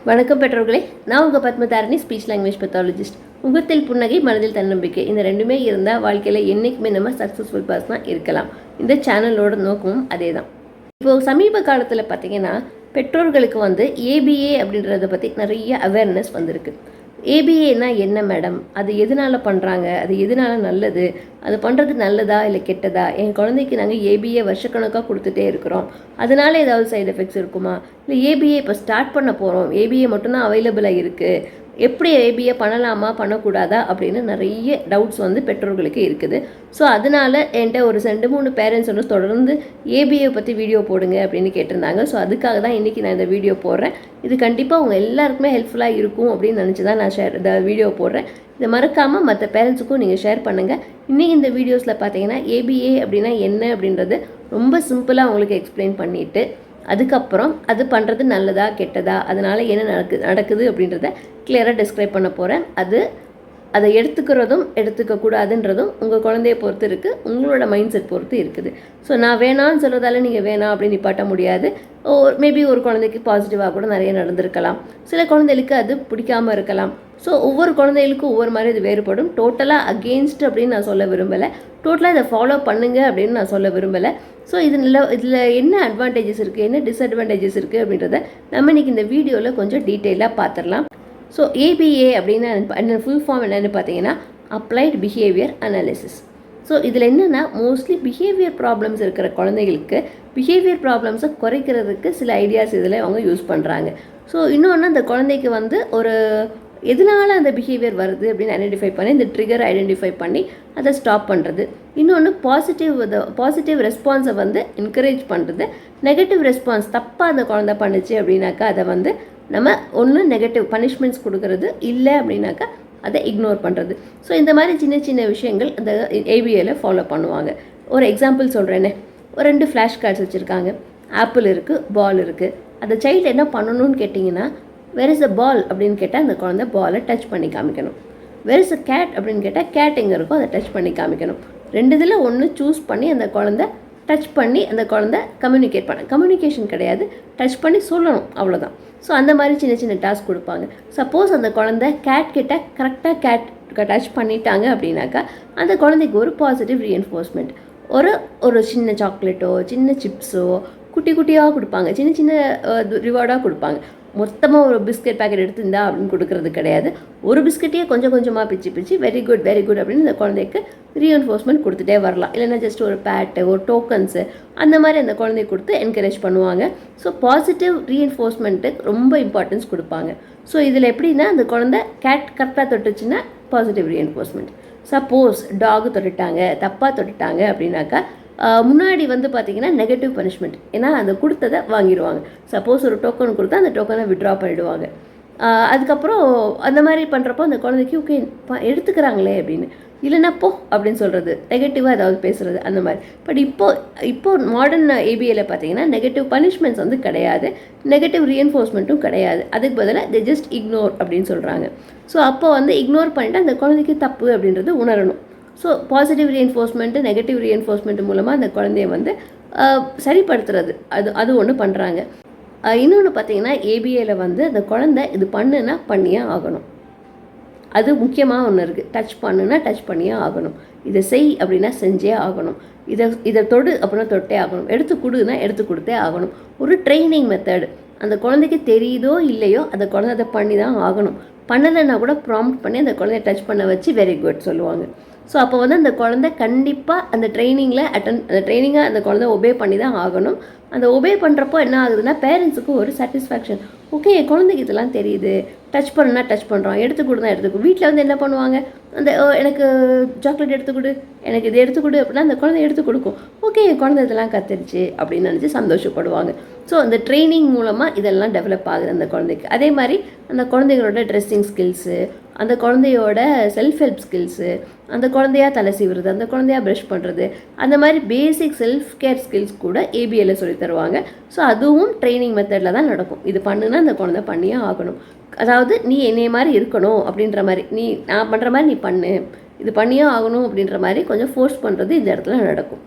வணக்கம் பெற்றோர்களே, நான் உங்கள் பத்மதாரணி, ஸ்பீச் லாங்குவேஜ் பெத்தாலஜிஸ்ட். முகத்தில் புன்னகை, மனதில் தன்னம்பிக்கை, இந்த ரெண்டுமே இருந்தால் வாழ்க்கையில் என்றைக்குமே நம்ம சக்ஸஸ்ஃபுல் பர்சனாக இருக்கலாம். இந்த சேனலோட நோக்கமும் அதே தான். இப்போது சமீப காலத்தில் பார்த்திங்கன்னா பெற்றோர்களுக்கு ஏபிஏ அப்படின்றத பற்றி நிறைய அவேர்னஸ் வந்திருக்கு. ஏபிஏனா என்ன மேடம், அது எதனால் பண்ணுறாங்க, அது எதனால் நல்லது, அது பண்ணுறது நல்லதா இல்லை கெட்டதா, என் குழந்தைக்கு நாங்கள் ஏபிஏ வருஷக்கணக்காக கொடுத்துட்டே இருக்கிறோம், அதனால ஏதாவது சைடு எஃபெக்ட்ஸ் இருக்குமா, இல்லை ஏபிஏ இப்போ ஸ்டார்ட் பண்ண போகிறோம், ஏபிஏ மட்டும்தான் அவைலபிளாக இருக்குது, எப்படி ஏபிஏ பண்ணலாமா பண்ணக்கூடாதா அப்படின்னு நிறைய டவுட்ஸ் பெற்றோர்களுக்கு இருக்குது. ஸோ அதனால் என்கிட்ட ஒரு 2-3 பேரண்ட்ஸ் தொடர்ந்து ஏபிஏ பற்றி வீடியோ போடுங்க அப்படின்னு கேட்டிருந்தாங்க. ஸோ அதுக்காக தான் இன்றைக்கி நான் இந்த வீடியோ போடுறேன். இது கண்டிப்பாக உங்கள் எல்லாருக்குமே ஹெல்ப்ஃபுல்லாக இருக்கும் அப்படின்னு நினச்சி தான் நான் இந்த வீடியோ போடுறேன். இதை மறக்காமல் மற்ற பேரண்ட்ஸுக்கும் நீங்கள் ஷேர் பண்ணுங்கள். இன்றைக்கி இந்த வீடியோஸில் பார்த்தீங்கன்னா ஏபிஏ அப்படின்னா என்ன அப்படின்றது ரொம்ப சிம்பிளாக உங்களுக்கு எக்ஸ்பிளைன் பண்ணிவிட்டு, அதுக்கப்புறம் அது பண்ணுறது நல்லதா கெட்டதா, அதனால் என்ன நடக்குது அப்படின்றத கிளியராக டிஸ்கிரைப் பண்ண போகிறேன். அதை எடுத்துக்கிறதும் எடுத்துக்கக்கூடாதுன்றதும் உங்கள் குழந்தைய பொறுத்து இருக்குது, உங்களோட மைண்ட் செட் பொறுத்து இருக்குது. ஸோ நான் வேணான்னு சொல்கிறதால நீங்கள் வேணாம் அப்படின்னு நிப்பாட்ட முடியாது. மேபி ஒரு குழந்தைக்கு பாசிட்டிவாக கூட நிறைய நடந்திருக்கலாம், சில குழந்தைகளுக்கு அது பிடிக்காமல் இருக்கலாம். ஸோ ஒவ்வொரு குழந்தைகளுக்கும் ஒவ்வொரு மாதிரி இது வேறுபடும். டோட்டலாக அகெயின்ஸ்ட் அப்படின்னு நான் சொல்ல விரும்பலை, டோட்டலாக இதை ஃபாலோ பண்ணுங்க அப்படின்னு நான் சொல்ல விரும்பலை. ஸோ இதில் என்ன அட்வான்டேஜஸ் இருக்குது, என்ன டிஸ்அட்வான்டேஜஸ் இருக்குது அப்படின்றத நம்ம இன்றைக்கி இந்த வீடியோவில் கொஞ்சம் டீட்டெயிலாக பார்த்துடலாம். ஸோ ஏபிஏ அப்படின்னா ஃபுல் ஃபார்ம் என்னென்னு பார்த்தீங்கன்னா அப்ளைட் பிஹேவியர் அனாலிசிஸ். ஸோ இதில் என்னென்னா மோஸ்ட்லி பிஹேவியர் ப்ராப்ளம்ஸ் இருக்கிற குழந்தைகளுக்கு பிஹேவியர் ப்ராப்ளம்ஸை குறைக்கிறதுக்கு சில ஐடியாஸ் இதில் அவங்க யூஸ் பண்ணுறாங்க. ஸோ இன்னொன்று அந்த குழந்தைக்கு ஒரு எதனால் அந்த பிஹேவியர் வருது அப்படின்னு ஐடென்டிஃபை பண்ணி, இந்த ட்ரிகரை ஐடென்டிஃபை பண்ணி அதை ஸ்டாப் பண்ணுறது. இன்னொன்று பாசிட்டிவ் ரெஸ்பான்ஸை என்கரேஜ் பண்ணுறது. நெகட்டிவ் ரெஸ்பான்ஸ் தப்பாக அந்த குழந்தை பண்ணுச்சு அப்படின்னாக்கா அதை நம்ம ஒன்று நெகட்டிவ் பனிஷ்மெண்ட்ஸ் கொடுக்கறது, இல்லை அப்படின்னாக்கா அதை இக்னோர் பண்ணுறது. ஸோ இந்த மாதிரி சின்ன சின்ன விஷயங்கள் அந்த ஏபிஏல ஃபாலோ பண்ணுவாங்க. ஒரு எக்ஸாம்பிள் சொல்கிறேன்னே, ஒரு 2 ஃப்ளாஷ் கார்ட்ஸ் வச்சுருக்காங்க. ஆப்பிள் இருக்குது, பால் இருக்குது. அந்த சைல்டு என்ன பண்ணணும்னு கேட்டிங்கன்னா, வேர் இஸ் அ பால் அப்படின்னு கேட்டால் அந்த குழந்தை பாலை டச் பண்ணி காமிக்கணும். வேர் இஸ் அ கேட் அப்படின்னு கேட்டால் கேட் எங்கே இருக்கோ அதை டச் பண்ணி காமிக்கணும். 2 இதில் ஒன்று சூஸ் பண்ணி அந்த குழந்தை டச் பண்ணி அந்த குழந்தை கம்யூனிகேஷன் கிடையாது, டச் பண்ணி சொல்லணும், அவ்வளோதான். ஸோ அந்த மாதிரி சின்ன சின்ன டாஸ்க் கொடுப்பாங்க. சப்போஸ் அந்த குழந்தை கேட் கிட்ட கரெக்டாக கேட் டச் பண்ணிட்டாங்க அப்படின்னாக்கா அந்த குழந்தைக்கு ஒரு பாசிட்டிவ் ரீஎன்ஃபோர்ஸ்மெண்ட், ஒரு சின்ன சாக்லேட்டோ சின்ன சிப்ஸோ குட்டி குட்டியாக கொடுப்பாங்க, சின்ன சின்ன ரிவார்டாக கொடுப்பாங்க. மொத்தமாக ஒரு பிஸ்கெட் பேக்கெட் எடுத்துருந்தா அப்படின்னு கொடுக்கறது கிடையாது. ஒரு பிஸ்கெட்டையே கொஞ்சம் கொஞ்சமாக பிச்சு வெரி குட் அப்படின்னு இந்த குழந்தைக்கு ரீஎன்ஃபோர்ஸ்மெண்ட் கொடுத்துட்டே வரலாம். இல்லைன்னா ஜஸ்ட் ஒரு பேட்டு, ஒரு டோக்கன்ஸு, அந்த மாதிரி அந்த குழந்தைய கொடுத்து என்கரேஜ் பண்ணுவாங்க. ஸோ பாசிட்டிவ் ரீஎன்ஃபோர்ஸ்மெண்ட்டுக்கு ரொம்ப இம்பார்ட்டன்ஸ் கொடுப்பாங்க. ஸோ இதில் எப்படின்னா அந்த குழந்தை கேட் கரெக்டாக தொட்டுச்சுன்னா பாசிட்டிவ் ரீஎன்ஃபோர்ஸ்மெண்ட். சப்போஸ் டாக் தொட்டுட்டாங்க, தப்பாக தொட்டுட்டாங்க அப்படின்னாக்கா முன்னாடி பார்த்திங்கன்னா நெகட்டிவ் பனிஷ்மெண்ட், ஏன்னா அந்த கொடுத்ததை வாங்கிடுவாங்க. சப்போஸ் ஒரு டோக்கன் கொடுத்தா அந்த டோக்கனை விட்ரா பண்ணிவிடுவாங்க. அதுக்கப்புறம் அந்த மாதிரி பண்ணுறப்போ அந்த குழந்தைக்கு ஓகே எடுத்துக்கிறாங்களே அப்படின்னு, இல்லைன்னா போ அப்படின்னு சொல்கிறது, நெகட்டிவாக ஏதாவது பேசுகிறது, அந்த மாதிரி. பட் இப்போது மாடர்ன் ஏபிஏல பார்த்தீங்கன்னா நெகட்டிவ் பனிஷ்மெண்ட்ஸ் கிடையாது, நெகட்டிவ் ரீஎன்ஃபோர்ஸ்மெண்ட்டும் கிடையாது. அதுக்கு பதிலாக தே ஜஸ்ட் இக்னோர் அப்படின்னு சொல்கிறாங்க. ஸோ அப்போ இக்னோர் பண்ணிட்டு அந்த குழந்தைக்கு தப்பு அப்படின்றது உணரணும். ஸோ பாசிட்டிவ் ரீஎன்ஃபோர்ஸ்மெண்ட்டு, நெகட்டிவ் ரீஎன்ஃபோர்ஸ்மெண்ட் மூலமாக அந்த குழந்தைய சரிப்படுத்துறது, அது ஒன்று பண்ணுறாங்க. இன்னொன்று பார்த்தீங்கன்னா ஏபிஏல அந்த குழந்தை இது பண்ணுன்னா பண்ணியே ஆகணும். அது முக்கியமாக ஒன்று இருக்குது. டச் பண்ணுன்னா டச் பண்ணியே ஆகணும். இதை செய் அப்படின்னா செஞ்சே ஆகணும். இதை தொடு அப்படின்னா தொட்டே ஆகணும். எடுத்து கொடுன்னா எடுத்து கொடுத்தே ஆகணும். ஒரு ட்ரைனிங் மெத்தடு. அந்த குழந்தைக்கு தெரியுதோ இல்லையோ அந்த குழந்தை அதை பண்ணி தான் ஆகணும். பண்ணலைன்னா கூட ப்ராம்ப்ட் பண்ணி அந்த குழந்தைய டச் பண்ண வச்சு வெரி குட் சொல்லுவாங்க. ஸோ அப்போ அந்த குழந்தை கண்டிப்பாக அந்த ட்ரைனிங்கை அந்த குழந்தை ஒபே பண்ணி தான் ஆகணும். அந்த ஒபே பண்ணுறப்போ என்ன ஆகுதுன்னா பேரண்ட்ஸுக்கு ஒரு சாட்டிஸ்ஃபேக்ஷன். ஓகே, என் குழந்தைக்கு இதெல்லாம் தெரியுது, டச் பண்ணுன்னா டச் பண்ணுறோம், எடுத்து கொடுனா எடுத்துக்கோ. வீட்டில் என்ன பண்ணுவாங்க, எனக்கு சாக்லேட் எடுத்துக்கொடு, எனக்கு இது எடுத்துக்கொடு அப்படின்னா அந்த குழந்தை எடுத்து கொடுக்கும். ஓகே, என் குழந்தை இதெல்லாம் கற்றுருச்சு அப்படின்னு நினச்சி சந்தோஷப்படுவாங்க. ஸோ அந்த ட்ரைனிங் மூலமாக இதெல்லாம் டெவலப் ஆகுது அந்த குழந்தைக்கு. அதே மாதிரி அந்த குழந்தைகளோட ட்ரெஸ்ஸிங் ஸ்கில்ஸு, அந்த குழந்தையோட செல்ஃப் ஹெல்ப் ஸ்கில்ஸு, அந்த குழந்தையா தலை சீவுறது, அந்த குழந்தையா ப்ரஷ் பண்ணுறது, அந்த மாதிரி பேசிக் செல்ஃப் கேர் ஸ்கில்ஸ் கூட ஏபிஏல சொல்லி தருவாங்க. ஸோ அதுவும் ட்ரைனிங் மெத்தடில் தான் நடக்கும். இது பண்ணுன்னா அந்த குழந்தை பண்ணியே ஆகணும். அதாவது நீ என்னைய மாதிரி இருக்கணும் அப்படின்ற மாதிரி, நான் பண்ணுற மாதிரி நீ பண்ணு, இது பண்ணியே ஆகணும் அப்படின்ற மாதிரி கொஞ்சம் ஃபோர்ஸ் பண்ணுறது இந்த இடத்துல நடக்கும்.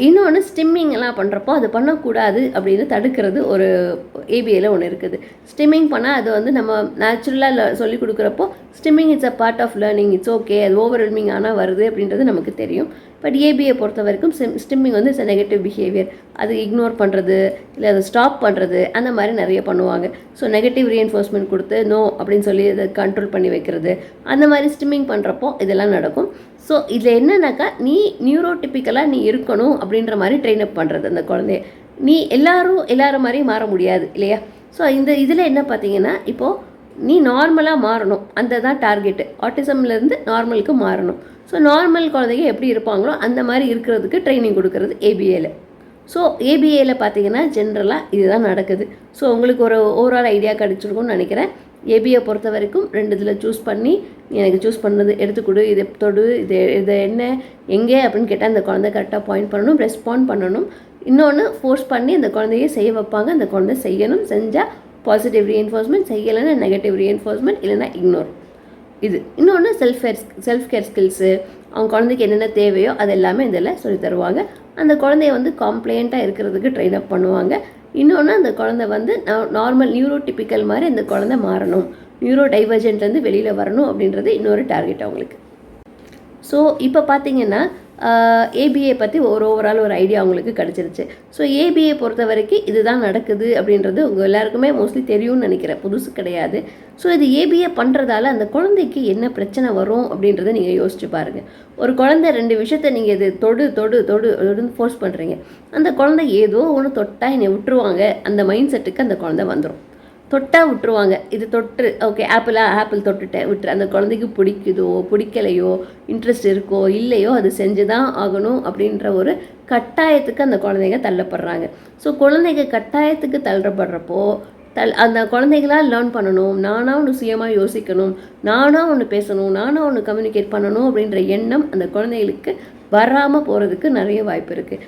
இன்னொன்று ஸ்டிம்மிங்லாம் பண்ணுறப்போ அது பண்ணக்கூடாது அப்படின்னு தடுக்கிறது ஒரு ஏபிஏல ஒன்று இருக்குது. ஸ்டிம்மிங் பண்ணால் அது வந்து நம்ம நேச்சுரலாக சொல்லிக் கொடுக்குறப்போ stimming it's a part of learning, it's okay, அது ஓவர்வெல்மிங் ஆனால் வருது அப்படின்றது நமக்கு தெரியும். பட் ஏபிஏ பொறுத்த வரைக்கும் ஸ்டிம்மிங் வந்து இட்ஸ் அ நெகட்டிவ் பிஹேவியர். அது இக்னோர் பண்ணுறது இல்லை அதை ஸ்டாப் பண்ணுறது அந்த மாதிரி நிறைய பண்ணுவாங்க. ஸோ நெகட்டிவ் ரீஎன்ஃபோர்ஸ்மெண்ட் கொடுத்து நோ அப்படின்னு சொல்லி அதை கண்ட்ரோல் பண்ணி வைக்கிறது, அந்த மாதிரி ஸ்டிம்மிங் பண்ணுறப்போ இதெல்லாம் நடக்கும். ஸோ இதில் என்னன்னாக்கா நீ நியூரோடிப்பிக்கலாக நீ இருக்கணும் அப்படின்ற மாதிரி ட்ரெயின் அப் பண்ணுறது அந்த குழந்தைய. நீ எல்லாரும் மாதிரியும் மாற முடியாது இல்லையா? ஸோ இந்த இதில் என்ன பார்த்தீங்கன்னா இப்போது நீ நார்மலாக மாறணும், அந்த தான் டார்கெட்டு. ஆட்டிசம்லேருந்து நார்மலுக்கு மாறணும். ஸோ நார்மல் குழந்தைங்க எப்படி இருப்பாங்களோ அந்த மாதிரி இருக்கிறதுக்கு ட்ரைனிங் கொடுக்கறது ஏபிஏல. ஸோ ஏபிஏல பார்த்தீங்கன்னா ஜென்ரலாக இதுதான் நடக்குது. ஸோ உங்களுக்கு ஒரு ஓவரால் ஐடியா கிடச்சிருக்கும்னு நினைக்கிறேன். ஏபிஏ பொறுத்த வரைக்கும் 2 இதில் சூஸ் பண்ணி எனக்கு சூஸ் பண்ணது எடுத்துக்கொடு, இது தொடு, இது என்ன எங்கே அப்படின்னு கேட்டால் அந்த குழந்தை கரெக்டாக பாயிண்ட் பண்ணணும், ரெஸ்பாண்ட் பண்ணணும். இன்னொன்று ஃபோர்ஸ் பண்ணி அந்த குழந்தைய செய்ய வைப்பாங்க, அந்த குழந்தை செய்யணும். செஞ்சால் பாசிட்டிவ் ரீஎன்ஃபோர்ஸ்மெண்ட், செய்யலைன்னா நெகட்டிவ் ரீஎன்ஃபோர்ஸ்மெண்ட், இல்லைனா இக்னோர். இது இன்னொன்று செல்ஃப் கேர் ஸ்கில்ஸு, அவங்க குழந்தைக்கு என்னென்ன தேவையோ அது எல்லாமே இதில் சொல்லி தருவாங்க. அந்த குழந்தைய வந்து காம்ப்ளைண்ட்டாக இருக்கிறதுக்கு ட்ரெயின் அப் பண்ணுவாங்க. இன்னொன்று அந்த குழந்தை வந்து நார்மல் நியூரோடிப்பிக்கல் மாதிரி அந்த குழந்தை மாறணும், நியூரோ டைவர்ஜென்ட்லேருந்து வெளியில் வரணும் அப்படின்றது இன்னொரு டார்கெட் அவங்களுக்கு. ஸோ இப்போ பார்த்தீங்கன்னா ஏபிஏ பற்றி ஓவரால் ஒரு ஐடியா அவங்களுக்கு கிடச்சிருச்சு. ஸோ ஏபிஏ பொறுத்த வரைக்கும் இதுதான் நடக்குது அப்படின்றது உங்கள் எல்லாருக்குமே மோஸ்ட்லி தெரியும்னு நினைக்கிறேன், புதுசு கிடையாது. ஸோ இது ஏபிஏ பண்ணுறதால அந்த குழந்தைக்கு என்ன பிரச்சனை வரும் அப்படின்றத நீங்கள் யோசிச்சு பாருங்கள். ஒரு குழந்தை 2 விஷயத்த நீங்கள் இது தொடுன்னு ஃபோர்ஸ் பண்ணுறீங்க, அந்த குழந்தை ஏதோ ஒன்று தொட்டால் என்னை விட்டுருவாங்க அந்த மைண்ட் செட்டுக்கு அந்த குழந்தை வந்துடும். தொட்டால் விட்டுருவாங்க, இது தொட்டு ஓகே ஆப்பிள் தொட்டுட்டேன் விட்டுரு. அந்த குழந்தைக்கு பிடிக்குதோ பிடிக்கலையோ இன்ட்ரெஸ்ட் இருக்கோ இல்லையோ அது செஞ்சு தான் ஆகணும் அப்படின்ற ஒரு கட்டாயத்துக்கு அந்த குழந்தைங்க தள்ளப்படுறாங்க. ஸோ குழந்தைங்க கட்டாயத்துக்கு தள்ளப்படுறப்போ அந்த குழந்தைகளாக லேர்ன் பண்ணணும், நானாக ஒன்று சுயமாக யோசிக்கணும், நானாக ஒன்று பேசணும், நானாக ஒன்று கம்யூனிகேட் பண்ணணும் அப்படின்ற எண்ணம் அந்த குழந்தைகளுக்கு வராமல் போகிறதுக்கு நிறைய வாய்ப்பு இருக்குது.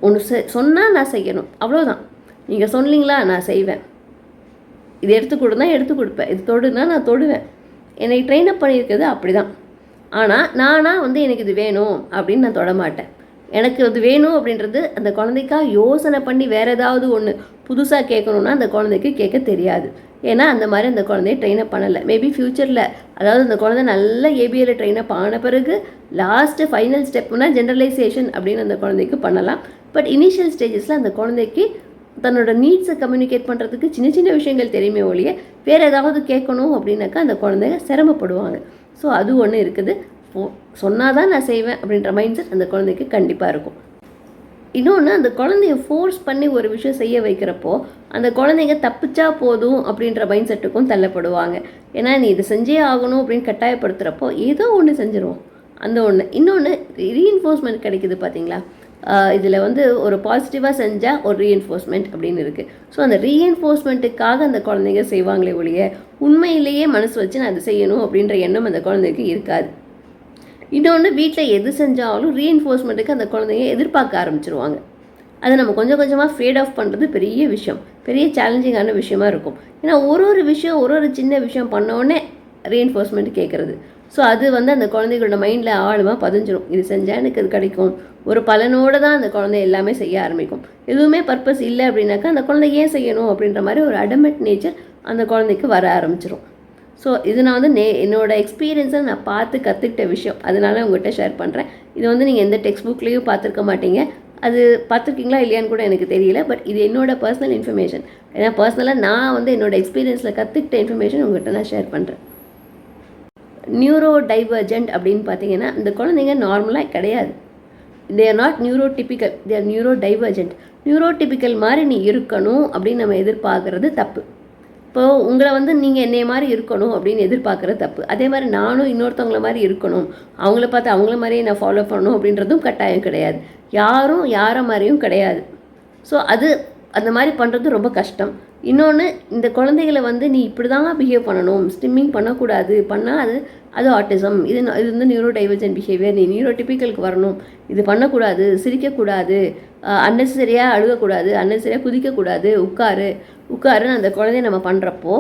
ஒன்று சொன்னால் நான் செய்யணும், அவ்வளோதான். நீங்கள் சொன்னீங்களா நான் செய்வேன், இது எடுத்து கொடுப்பேன், இது தொடுனா நான் தொடுவேன். என்னை ட்ரெயின் அப் பண்ணியிருக்கிறது அப்படி தான். ஆனால் நானாக வந்து எனக்கு இது வேணும் அப்படின்னு நான் தொடமாட்டேன். எனக்கு அது வேணும் அப்படின்றது அந்த குழந்தைக்காக யோசனை பண்ணி வேறு ஏதாவது ஒன்று புதுசாக கேட்கணுன்னா அந்த குழந்தைக்கு கேட்க தெரியாது. ஏன்னா அந்த மாதிரி அந்த குழந்தைய ட்ரெயின் அப் பண்ணலை. மேபி ஃப்யூச்சரில், அதாவது அந்த குழந்தை நல்ல ஏபிஏல ட்ரெயின் அப் ஆன பிறகு லாஸ்ட்டு ஃபைனல் ஸ்டெப்னா ஜென்ரலைசேஷன் அப்படின்னு அந்த குழந்தைக்கு பண்ணலாம். பட் இனிஷியல் ஸ்டேஜஸில் அந்த குழந்தைக்கு தன்னோட நீட்ஸை கம்யூனிகேட் பண்ணுறதுக்கு சின்ன விஷயங்கள் தெரியுமே ஒழிய வேறு ஏதாவது கேட்கணும் அப்படின்னாக்கா அந்த குழந்தைங்க சிரமப்படுவாங்க. ஸோ அது ஒன்று இருக்குது. சொன்னால் தான் நான் செய்வேன் அப்படின்ற மைண்ட் செட் அந்த குழந்தைக்கு கண்டிப்பாக இருக்கும். இன்னொன்று, அந்த குழந்தைய ஃபோர்ஸ் பண்ணி ஒரு விஷயம் செய்ய வைக்கிறப்போ அந்த குழந்தைங்க தப்பிச்சா போதும் அப்படின்ற மைண்ட் செட்டுக்கும் தள்ளப்படுவாங்க. ஏன்னா நீ இதை செஞ்சே ஆகணும் அப்படின்னு கட்டாயப்படுத்துகிறப்போ ஏதோ ஒன்று செஞ்சிருவோம், அந்த ஒன்று. இன்னொன்று ரீஎன்ஃபோர்ஸ்மெண்ட் கிடைக்குது பார்த்தீங்களா? இதில் வந்து ஒரு பாசிட்டிவாக செஞ்சால் ஒரு ரீஎன்ஃபோர்ஸ்மெண்ட் அப்படின்னு இருக்குது. ஸோ அந்த ரீஎன்ஃபோர்ஸ்மெண்ட்டுக்காக அந்த குழந்தைங்க செய்வாங்களே ஒழிய உண்மையிலேயே மனசு வச்சு நான் அதை செய்யணும் அப்படின்ற எண்ணம் அந்த குழந்தைக்கு இருக்காது. இன்னொன்று, வீட்டில் எது செஞ்சாலும் ரீஎன்ஃபோர்ஸ்மெண்ட்டுக்கு அந்த குழந்தைங்க எதிர்பார்க்க ஆரம்பிச்சிருவாங்க. அதை நம்ம கொஞ்சம் கொஞ்சமாக ஃபேட் ஆஃப் பண்ணுறது பெரிய விஷயம், பெரிய சேலஞ்சிங்கான விஷயமா இருக்கும். ஏன்னா ஒரு விஷயம் ஒரு சின்ன விஷயம் பண்ணோடனே ரீஎன்ஃபோர்ஸ்மெண்ட் கேட்குறது. ஸோ அது வந்து அந்த குழந்தைகளோட மைண்டில் ஆழமாக பதிஞ்சிடும். இது செஞ்சால் எனக்கு அது கிடைக்கும், ஒரு பலனோடு தான் அந்த குழந்தை எல்லாமே செய்ய ஆரம்பிக்கும். எதுவுமே பர்பஸ் இல்லை அப்படின்னாக்கா அந்த குழந்தை ஏன் செய்யணும் அப்படின்ற மாதிரி ஒரு அடமெட் நேச்சர் அந்த குழந்தைக்கு வர ஆரம்பிச்சிடும். ஸோ இது நான் வந்து என்னோடய எக்ஸ்பீரியன்ஸை நான் பார்த்து கற்றுக்கிட்ட விஷயம், அதனால உங்கள்கிட்ட ஷேர் பண்ணுறேன். இது வந்து நீங்கள் எந்த டெக்ஸ்ட் புக்லேயும் பார்த்துருக்க மாட்டீங்க, அது பார்த்துருக்கீங்களா இல்லையான்னு கூட எனக்கு தெரியல. பட் இது என்னோடய பர்சனல் இன்ஃபர்மேஷன். ஏன்னா பர்சனலாக நான் வந்து என்னோடய எக்ஸ்பீரியன்ஸில் கற்றுக்கிட்ட இன்ஃபர்மேஷன் உங்கள்கிட்ட நான் ஷேர் பண்ணுறேன். நியூரோ டைவர்ஜென்ட் அப்படின்னு பார்த்தீங்கன்னா இந்த குழந்தைங்க நார்மலாக கிடையாது. They are not neurotypical, they are neurodivergent. Neurotypical மாதிரி நீ இருக்கணும் அப்படின்னு நம்ம எதிர்பார்க்குறது தப்பு. இப்போது உங்களை வந்து நீங்கள் என்னைய மாதிரி இருக்கணும் அப்படின்னு எதிர்பார்க்குறது தப்பு. அதே மாதிரி நானும் இன்னொருத்தவங்கள மாதிரி இருக்கணும், அவங்கள பார்த்து அவங்கள மாதிரியே நான் ஃபாலோ பண்ணணும் அப்படின்றதும் கட்டாயம் கிடையாது. யாரும் யாரை மாதிரியும் கிடையாது. ஸோ அந்த மாதிரி பண்ணுறது ரொம்ப கஷ்டம். இன்னொன்று, இந்த குழந்தைகளை வந்து நீ இப்படி தான் பிஹேவ் பண்ணணும், ஸ்டிம்மிங் பண்ணக்கூடாது, பண்ணால் அது ஆட்டிசம், இது வந்து நியூரோ டைவர்ஜென்ட் பிஹேவியர், நீ நியூரோடிப்பிக்கலுக்கு வரணும், இது பண்ணக்கூடாது, சிரிக்கக்கூடாது, அன்னெசரியாக அழுகக்கூடாது, அன்னெசரியாக குதிக்கக்கூடாது, உட்காருன்னு அந்த குழந்தைய நம்ம பண்ணுறப்போ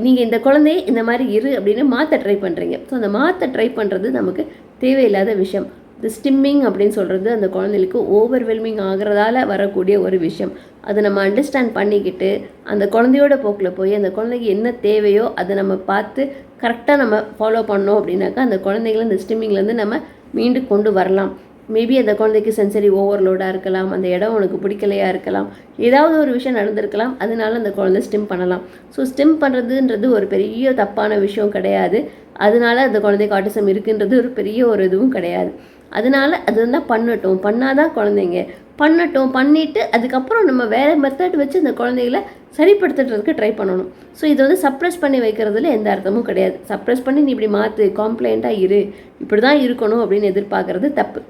நீங்கள் இந்த குழந்தைய இந்த மாதிரி இரு அப்படின்னு மாற்ற ட்ரை பண்ணுறீங்க. ஸோ அந்த மாற்ற ட்ரை பண்ணுறது நமக்கு தேவையில்லாத விஷயம். இந்த ஸ்டிம்மிங் அப்படின்னு சொல்கிறது அந்த குழந்தைகளுக்கு ஓவர்வெல்மிங் ஆகிறதால வரக்கூடிய ஒரு விஷயம். அதை நம்ம அண்டர்ஸ்டாண்ட் பண்ணிக்கிட்டு அந்த குழந்தையோட போக்கில் போய் அந்த குழந்தைக்கு என்ன தேவையோ அதை நம்ம பார்த்து கரெக்டாக நம்ம ஃபாலோ பண்ணோம் அப்படின்னாக்கா அந்த குழந்தைகளை இந்த ஸ்டிம்மிங்லேருந்து நம்ம மீண்டு கொண்டு வரலாம். மேபி அந்த குழந்தைக்கு சென்சரி ஓவர்லோடாக இருக்கலாம், அந்த இடம் உனக்கு பிடிக்கலையா இருக்கலாம், ஏதாவது ஒரு விஷயம் நடந்திருக்கலாம், அதனால அந்த குழந்தை ஸ்டிம் பண்ணலாம். ஸோ ஸ்டிம் பண்ணுறதுன்றது ஒரு பெரிய தப்பான விஷயம் கிடையாது. அதனால அந்த குழந்தைக்கு ஆட்டிசம் இருக்குன்றது ஒரு பெரிய ஒரு இதுவும் கிடையாது. அதனால அது தான் பண்ணட்டும், பண்ணாதான் குழந்தைங்க பண்ணட்டும், பண்ணிவிட்டு அதுக்கப்புறம் நம்ம வேறு மெத்தட் வச்சு அந்த குழந்தைகளை சரிப்படுத்துறதுக்கு ட்ரை பண்ணணும். ஸோ இதை வந்து சப்ரெஸ் பண்ணி வைக்கிறதுல எந்த அர்த்தமும் கிடையாது. சப்ரெஸ் பண்ணி நீ இப்படி மாற்று, காம்ப்ளைண்ட்டாக இரு, இப்படி தான் இருக்கணும் அப்படின்னு எதிர்பார்க்குறது தப்பு.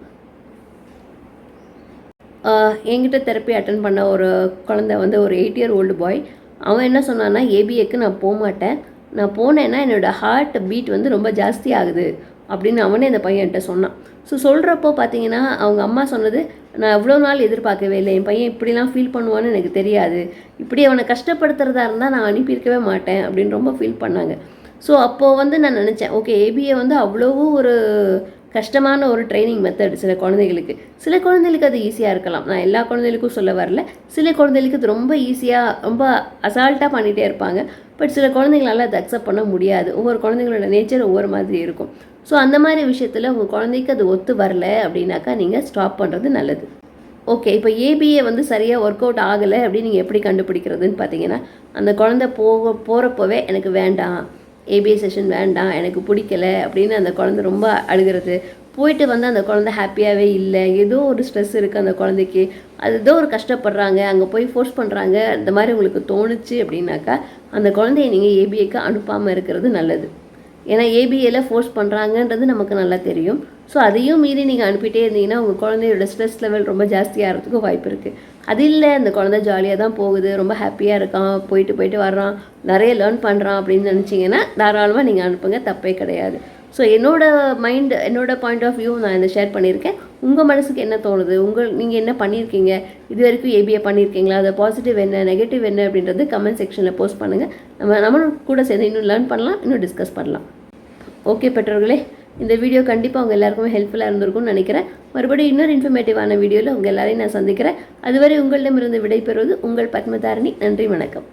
என்கிட்ட தெரப்பி அட்டன் பண்ண ஒரு குழந்தை வந்து ஒரு 8 year old பாய். அவன் என்ன சொன்னான்னா, ஏபிஏக்கு நான் போக மாட்டேன், நான் போனேன்னா என்னோடய ஹார்ட் பீட் வந்து ரொம்ப ஜாஸ்தி ஆகுது அப்படின்னு அவனே அந்த பையன்கிட்ட சொன்னான். ஸோ சொல்கிறப்போ பார்த்தீங்கன்னா அவங்க அம்மா சொன்னது, நான் எவ்வளோ நாள் எதிர்பார்க்கவே இல்லை, என் பையன் இப்படிலாம் ஃபீல் பண்ணுவான்னு எனக்கு தெரியாது, இப்படி அவனை கஷ்டப்படுத்துறதா இருந்தால் நான் அனுப்பியிருக்கவே மாட்டேன் அப்படின்னு ரொம்ப ஃபீல் பண்ணாங்க. ஸோ அப்போது வந்து நான் நினச்சேன், ஓகே ஏபிஏ வந்து அவ்வளவு ஒரு கஷ்டமான ஒரு ட்ரைனிங் மெத்தட் சில குழந்தைகளுக்கு. சில குழந்தைகளுக்கு அது ஈஸியாக இருக்கலாம், நான் எல்லா குழந்தைகளுக்கும் சொல்ல வரல. சில குழந்தைகளுக்கு அது ரொம்ப ஈஸியாக ரொம்ப அசால்ட்டாக பண்ணிகிட்டே இருப்பாங்க. பட் சில குழந்தைங்களால் அதை அக்செப்ட் பண்ண முடியாது. ஒவ்வொரு குழந்தைங்களோட நேச்சர் ஒவ்வொரு மாதிரி இருக்கும். ஸோ அந்த மாதிரி விஷயத்தில் உங்கள் குழந்தைக்கு அது ஒத்து வரல அப்படின்னாக்கா நீங்கள் ஸ்டாப் பண்ணுறது நல்லது. ஓகே, இப்போ ஏபிஏ வந்து சரியாக ஒர்க் அவுட் ஆகலை அப்படின்னு நீங்கள் எப்படி கண்டுபிடிக்கிறதுன்னு பார்த்தீங்கன்னா, அந்த குழந்தை போகிறப்போவே எனக்கு வேண்டாம், ஏபிஏ செஷன் வேண்டாம், எனக்கு பிடிக்கல அப்படின்னு அந்த குழந்தை ரொம்ப அழுகிறது, போயிட்டு வந்து அந்த குழந்தை ஹாப்பியாகவே இல்லை, ஏதோ ஒரு ஸ்ட்ரெஸ் இருக்குது அந்த குழந்தைக்கு, அது ஏதோ ஒரு கஷ்டப்படுறாங்க, அங்கே போய் ஃபோர்ஸ் பண்ணுறாங்க, இந்த மாதிரி உங்களுக்கு தோணுச்சு அப்படின்னாக்கா அந்த குழந்தைய நீங்கள் ஏபிஏக்கு அனுப்பாமல் இருக்கிறது நல்லது. ஏன்னா ஏபிஏல ஃபோர்ஸ் பண்ணுறாங்கன்றது நமக்கு நல்லா தெரியும். ஸோ அதையும் மீறி நீங்கள் அனுப்பிட்டே இருந்தீங்கன்னா உங்கள் குழந்தையோட ஸ்ட்ரெஸ் லெவல் ரொம்ப ஜாஸ்தியாகிறதுக்கு வாய்ப்பு இருக்குது. அது இல்லை, அந்த குழந்தை ஜாலியாக தான் போகுது, ரொம்ப ஹாப்பியாக இருக்கான், போயிட்டு வர்றான், நிறைய லேர்ன் பண்ணுறான் அப்படின்னு நினச்சிங்கன்னா தாராளமாக நீங்கள் அனுப்புங்க, தப்பே கிடையாது. ஸோ என்னோட பாயிண்ட் ஆஃப் வியூ நான் இதை ஷேர் பண்ணியிருக்கேன். உங்கள் மனசுக்கு என்ன தோணுது, நீங்கள் என்ன பண்ணியிருக்கீங்க, இது வரைக்கும் ஏபிஏ பண்ணியிருக்கீங்களா, அது பாசிட்டிவ் என்ன நெகட்டிவ் என்ன அப்படின்றது கமெண்ட் செக்ஷனில் போஸ்ட் பண்ணுங்கள். நம்மளும் கூட சேர்ந்து இன்னும் லேர்ன் பண்ணலாம், இன்னும் டிஸ்கஸ் பண்ணலாம். ஓகே பெற்றோர்களே, இந்த வீடியோ கண்டிப்பாக உங்கள் எல்லாருக்குமே ஹெல்ப்ஃபுல்லாக இருந்திருக்கும்னு நினைக்கிறேன். மறுபடியும் இன்னொரு இன்ஃபர்மேட்டிவான வீடியோவில் உங்கள் எல்லாரையும் நான் சந்திக்கிறேன். அதுவரை உங்களிடமிருந்து விடைபெறுவது உங்கள் பத்மதாரணி. நன்றி, வணக்கம்.